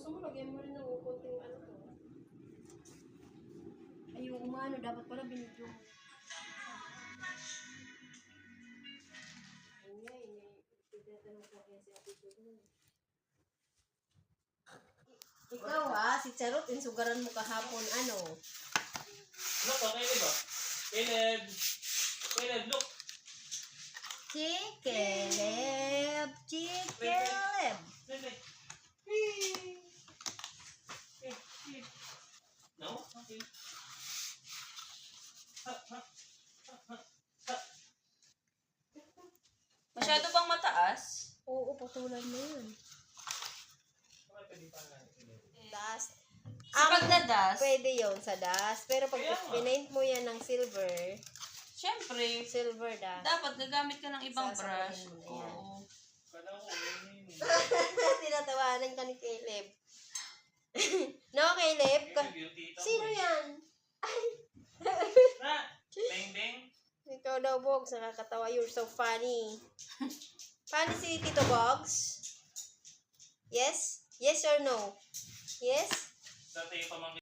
gusto mo, lagyan mo rin ng konting ano to. Ay, yung umano, dapat pala binidyo mo. Ikaw ha, si Charot, insugaran mo kahapon, ano? Ano ka, Caleb ba? Caleb! Caleb, look! Chikeleb! Chikeleb! No? Okay. Masyado bang mataas? Oo, patulan mo yun. Dust. Sa pagdadas, Pwede yun sa dust. Pero pag pinaint mo yan ng silver, syempre, silver dust. dapat gagamit ka ng ibang Sasabihin brush. mo na yan. Oo. Tinatawanan ka ni Caleb. No, Caleb? Sino yan? Beng beng. Ikaw daw, Bogs. Nakakatawa. You're so funny. Funny si Tito Bogs? Yes? Yes or no? Yes? Dati yung pamangkin.